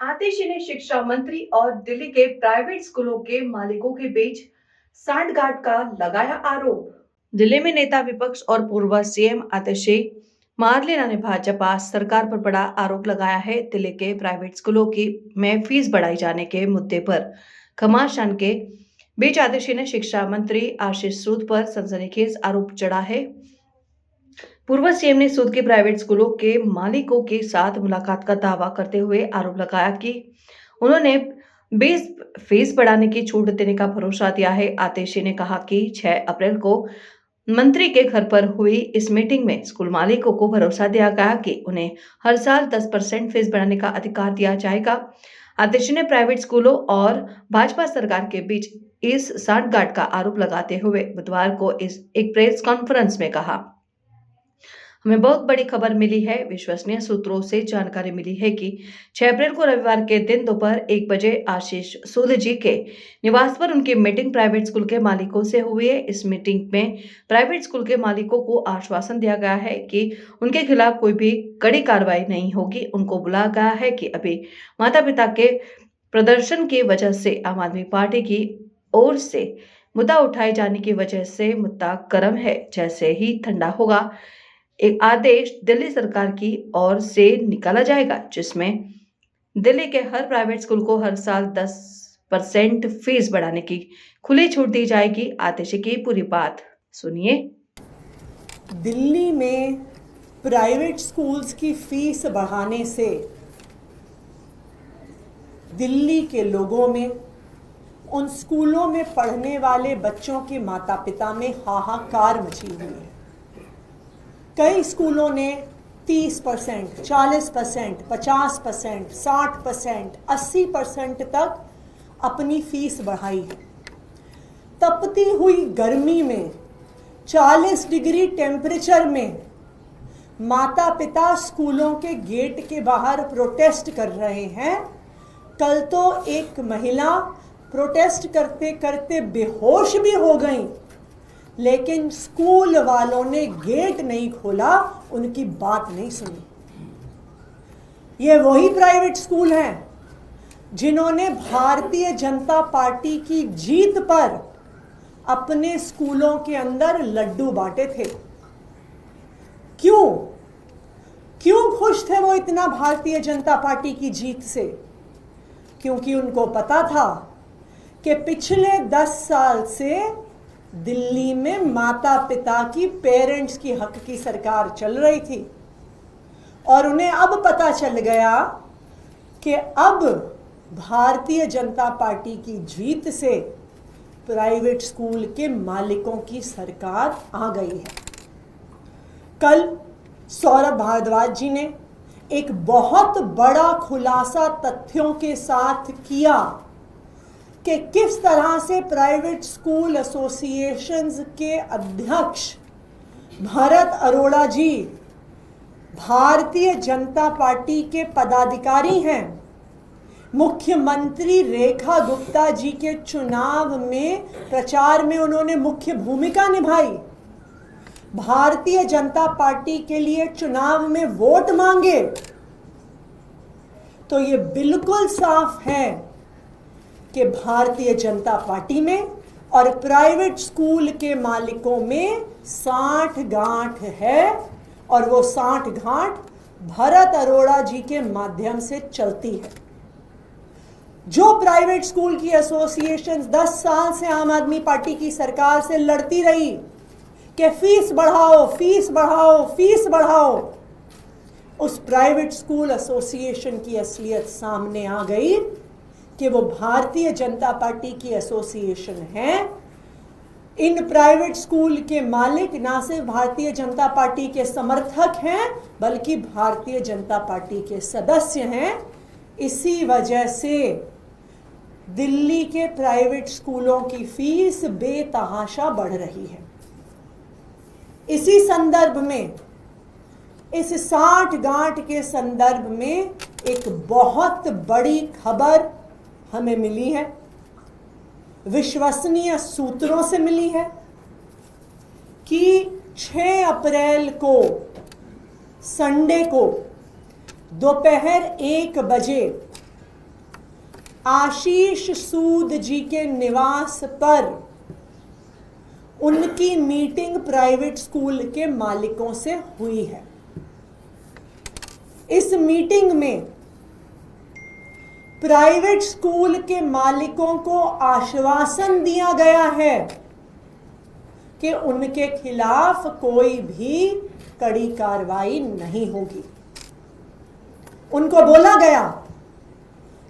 आतिशी शिक्षा मंत्री और दिल्ली के प्राइवेट स्कूलों के मालिकों के बीच सांठगांठ का लगाया आरोप। दिल्ली में नेता विपक्ष और पूर्व सीएम आतिशी मारलेना ने भाजपा सरकार पर बड़ा आरोप लगाया है। दिल्ली के प्राइवेट स्कूलों की में फीस बढ़ाई जाने के मुद्दे पर घमासान के बीच आतिशी ने शिक्षा मंत्री आशीष सूद पर सनसनीखेज आरोप चढ़ा है। पूर्व सीएम ने सूद के प्राइवेट स्कूलों के मालिकों के साथ मुलाकात का दावा करते हुए आरोप लगाया कि उन्होंने 20 फीस बढ़ाने की छूट देने का भरोसा दिया है। आतिशी ने कहा कि 6 अप्रैल को मंत्री के घर पर हुई इस मीटिंग में स्कूल मालिकों को भरोसा दिया गया कि उन्हें हर साल 10% फीस बढ़ाने का अधिकार दिया जाएगा। आतिशी ने प्राइवेट स्कूलों और भाजपा सरकार के बीच इस सांठगांठ का आरोप लगाते हुए बुधवार को एक प्रेस कॉन्फ्रेंस में कहा, हमें बहुत बड़ी खबर मिली है। विश्वसनीय सूत्रों से जानकारी मिली है कि 6 अप्रैल को रविवार के दिन दोपहर 1 बजे आशीष सूद जी के निवास पर उनकी मीटिंग प्राइवेट स्कूल के मालिकों से हुई है। इस मीटिंग में प्राइवेट स्कूल के मालिकों को आश्वासन दिया गया है कि उनके खिलाफ कोई भी कड़ी कार्रवाई नहीं होगी। उनको बुलाया गया है कि अभी माता पिता के प्रदर्शन की वजह से आम आदमी पार्टी की ओर से मुद्दा उठाए जाने की वजह से मुद्दा गर्म है। जैसे ही ठंडा होगा एक आदेश दिल्ली सरकार की ओर से निकाला जाएगा, जिसमें दिल्ली के हर प्राइवेट स्कूल को हर साल 10% फीस बढ़ाने की खुली छूट दी जाएगी। आतिशी की पूरी बात सुनिए। दिल्ली में प्राइवेट स्कूल्स की फीस बढ़ाने से दिल्ली के लोगों में, उन स्कूलों में पढ़ने वाले बच्चों के माता पिता में हाहाकार मची हुई है। कई स्कूलों ने 30%, 40%, 50%, 60%, 80% तक अपनी फीस बढ़ाई है। तपती हुई गर्मी में 40 डिग्री टेम्परेचर में माता पिता स्कूलों के गेट के बाहर प्रोटेस्ट कर रहे हैं। कल तो एक महिला प्रोटेस्ट करते करते बेहोश भी हो गई, लेकिन स्कूल वालों ने गेट नहीं खोला, उनकी बात नहीं सुनी। ये वही प्राइवेट स्कूल हैं जिन्होंने भारतीय जनता पार्टी की जीत पर अपने स्कूलों के अंदर लड्डू बांटे थे। क्यों खुश थे वो इतना भारतीय जनता पार्टी की जीत से? क्योंकि उनको पता था कि पिछले 10 साल से दिल्ली में माता पिता की, पेरेंट्स की हक की सरकार चल रही थी और उन्हें अब पता चल गया कि अब भारतीय जनता पार्टी की जीत से प्राइवेट स्कूल के मालिकों की सरकार आ गई है। कल सौरभ भारद्वाज जी ने एक बहुत बड़ा खुलासा तथ्यों के साथ किया कि किस तरह से प्राइवेट स्कूल एसोसिएशंस के अध्यक्ष भरत अरोड़ा जी भारतीय जनता पार्टी के पदाधिकारी हैं। मुख्यमंत्री रेखा गुप्ता जी के चुनाव में प्रचार में उन्होंने मुख्य भूमिका निभाई। भारतीय जनता पार्टी के लिए चुनाव में वोट मांगे। तो ये बिल्कुल साफ है कि भारतीय जनता पार्टी में और प्राइवेट स्कूल के मालिकों में सांठगांठ है और वो सांठगांठ भरत अरोड़ा जी के माध्यम से चलती है। जो प्राइवेट स्कूल की एसोसिएशन 10 साल से आम आदमी पार्टी की सरकार से लड़ती रही कि फीस बढ़ाओ, फीस बढ़ाओ, फीस बढ़ाओ, उस प्राइवेट स्कूल एसोसिएशन की असलियत सामने आ गई कि वो भारतीय जनता पार्टी की एसोसिएशन है। इन प्राइवेट स्कूल के मालिक ना सिर्फ भारतीय जनता पार्टी के समर्थक हैं, बल्कि भारतीय जनता पार्टी के सदस्य हैं। इसी वजह से दिल्ली के प्राइवेट स्कूलों की फीस बेतहाशा बढ़ रही है। इसी संदर्भ में, इस सांठगांठ के संदर्भ में एक बहुत बड़ी खबर हमें मिली है, विश्वसनीय सूत्रों से मिली है कि 6 अप्रैल को संडे को दोपहर 1 बजे आशीष सूद जी के निवास पर उनकी मीटिंग प्राइवेट स्कूल के मालिकों से हुई है। इस मीटिंग में प्राइवेट स्कूल के मालिकों को आश्वासन दिया गया है कि उनके खिलाफ कोई भी कड़ी कार्रवाई नहीं होगी। उनको बोला गया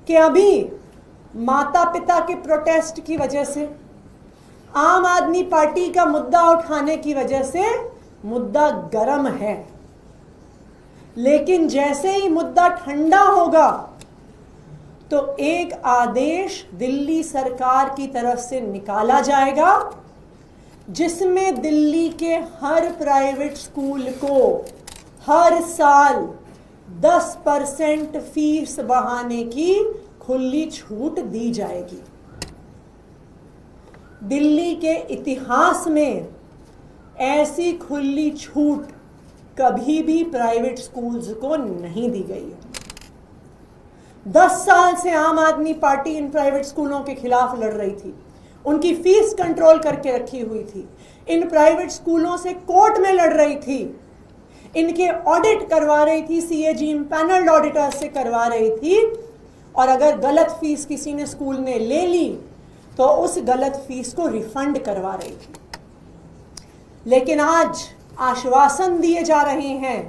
कि अभी माता पिता के प्रोटेस्ट की वजह से, आम आदमी पार्टी का मुद्दा उठाने की वजह से मुद्दा गर्म है, लेकिन जैसे ही मुद्दा ठंडा होगा तो एक आदेश दिल्ली सरकार की तरफ से निकाला जाएगा जिसमें दिल्ली के हर प्राइवेट स्कूल को हर साल 10% फीस बढ़ाने की खुली छूट दी जाएगी। दिल्ली के इतिहास में ऐसी खुली छूट कभी भी प्राइवेट स्कूल्स को नहीं दी गई है। 10 साल से आम आदमी पार्टी इन प्राइवेट स्कूलों के खिलाफ लड़ रही थी, उनकी फीस कंट्रोल करके रखी हुई थी, इन प्राइवेट स्कूलों से कोर्ट में लड़ रही थी, इनके ऑडिट करवा रही थी, सीएजी इम्पैनल्ड ऑडिटर से करवा रही थी, और अगर गलत फीस किसी ने स्कूल ने ले ली तो उस गलत फीस को रिफंड करवा रही थी। लेकिन आज आश्वासन दिए जा रहे हैं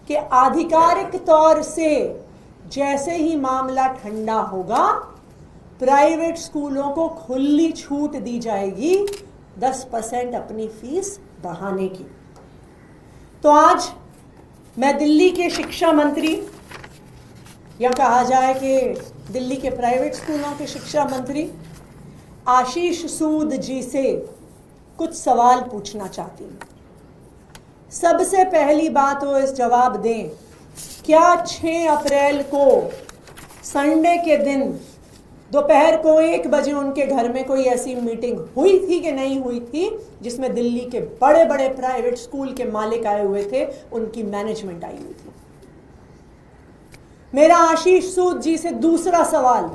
कि आधिकारिक तौर से जैसे ही मामला ठंडा होगा प्राइवेट स्कूलों को खुली छूट दी जाएगी 10% अपनी फीस बढ़ाने की। तो आज मैं दिल्ली के शिक्षा मंत्री, या कहा जाए कि दिल्ली के प्राइवेट स्कूलों के शिक्षा मंत्री आशीष सूद जी से कुछ सवाल पूछना चाहती हूँ। सबसे पहली बात वो इस जवाब दें, क्या 6 अप्रैल को संडे के दिन दोपहर को 1 बजे उनके घर में कोई ऐसी मीटिंग हुई थी कि नहीं हुई थी जिसमें दिल्ली के बड़े बड़े प्राइवेट स्कूल के मालिक आए हुए थे, उनकी मैनेजमेंट आई हुई थी? मेरा आशीष सूद जी से दूसरा सवाल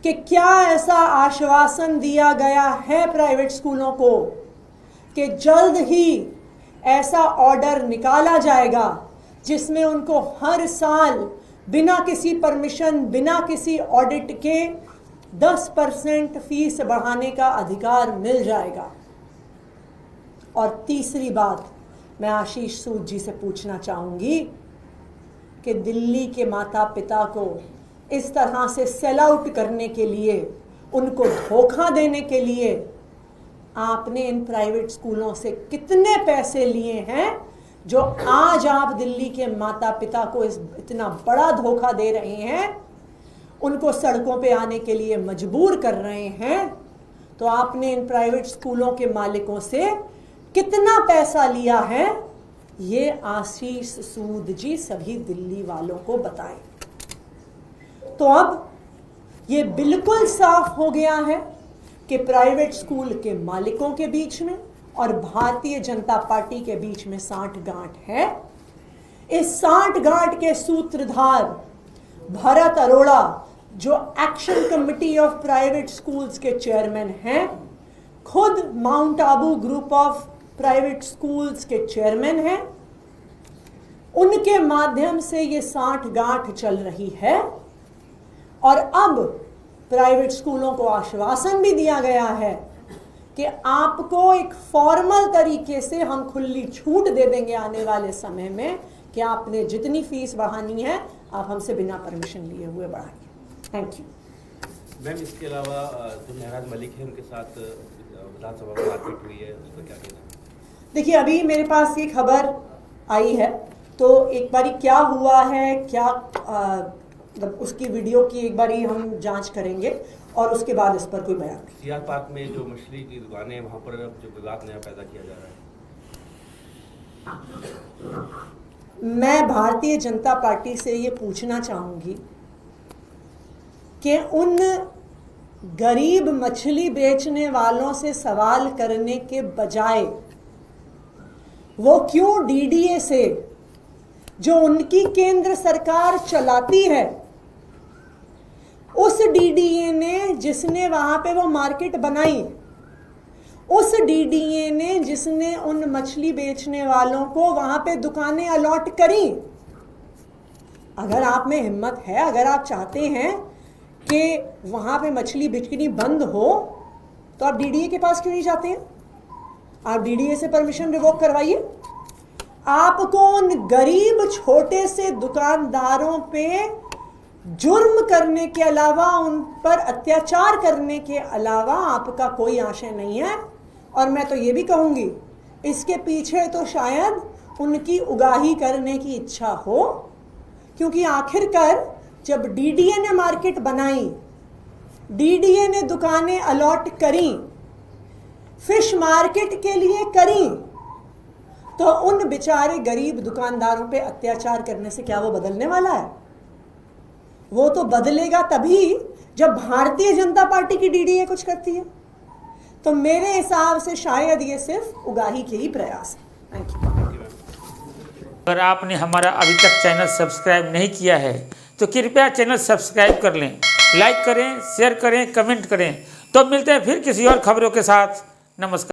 कि क्या ऐसा आश्वासन दिया गया है प्राइवेट स्कूलों को कि जल्द ही ऐसा ऑर्डर निकाला जाएगा जिसमें उनको हर साल बिना किसी परमिशन, बिना किसी ऑडिट के 10% फीस बढ़ाने का अधिकार मिल जाएगा? और तीसरी बात मैं आशीष सूद जी से पूछना चाहूंगी कि दिल्ली के माता पिता को इस तरह से सेल आउट करने के लिए, उनको धोखा देने के लिए आपने इन प्राइवेट स्कूलों से कितने पैसे लिए हैं जो आज आप दिल्ली के माता पिता को इतना बड़ा धोखा दे रहे हैं, उनको सड़कों पे आने के लिए मजबूर कर रहे हैं? तो आपने इन प्राइवेट स्कूलों के मालिकों से कितना पैसा लिया है, ये आशीष सूद जी सभी दिल्ली वालों को बताएं। तो अब ये बिल्कुल साफ हो गया है कि प्राइवेट स्कूल के मालिकों के बीच में और भारतीय जनता पार्टी के बीच में सांठगांठ है। इस सांठगांठ के सूत्रधार भरत अरोड़ा, जो action committee of private schools के चेयरमैन हैं, खुद mount Abu group of private schools के चेयरमैन हैं, उनके माध्यम से ये सांठगांठ चल रही है। और अब प्राइवेट स्कूलों को आश्वासन भी दिया गया है कि आपको एक फॉर्मल तरीके से हम खुली छूट दे देंगे आने वाले समय में कि आपने जितनी फीस बढ़ानी है आप हमसे बिना परमिशन लिए हुए बढ़ाइए। Thank you ma'am. इसके अलावा जो महराज मलिक है उनके साथ विधानसभा में मारपीट हुई है, उस पर क्या कहना है? देखिए, अभी मेरे पास ये खबर आई है, तो एक बारी क्या हुआ है, क्या मतलब उसकी वीडियो की एक बारी हम जांच करेंगे और उसके बाद इस पर कोई बयान नहीं। सीआर पार्क में जो मछली की दुकानें हैं वहाँ पर अब जो विवाद नया पैदा किया जा रहा है, मैं भारतीय जनता पार्टी से ये पूछना चाहूंगी कि उन गरीब मछली बेचने वालों से सवाल करने के बजाय वो क्यों डीडीए से, जो उनकी केंद्र सरकार चलाती है, उस डीडीए ने जिसने वहां पे वो मार्केट बनाई, उस डीडीए ने जिसने उन मछली बेचने वालों को वहां पे दुकानें अलॉट करी, अगर आप में हिम्मत है, अगर आप चाहते हैं कि वहां पे मछली बिकनी बंद हो, तो आप डीडीए के पास क्यों नहीं जाते हैं? आप डीडीए से परमिशन रिवोक करवाइए। आपको उन गरीब छोटे से दुकानदारों पे जुर्म करने के अलावा, उन पर अत्याचार करने के अलावा आपका कोई आशय नहीं है। और मैं तो ये भी कहूंगी, इसके पीछे तो शायद उनकी उगाही करने की इच्छा हो, क्योंकि आखिरकार जब डीडीए ने मार्केट बनाई, डीडीए ने दुकानें अलॉट करी, फिश मार्केट के लिए करी, तो उन बेचारे गरीब दुकानदारों पे अत्याचार करने से क्या वो बदलने वाला है? वो तो बदलेगा तभी जब भारतीय जनता पार्टी की डीडीए कुछ करती है। तो मेरे हिसाब से शायद ये सिर्फ उगाही के ही प्रयास है। Thank you. अगर आपने हमारा अभी तक चैनल सब्सक्राइब नहीं किया है तो कृपया चैनल सब्सक्राइब कर लें, लाइक करें, शेयर करें, कमेंट करें। तो मिलते हैं फिर किसी और खबरों के साथ। नमस्कार।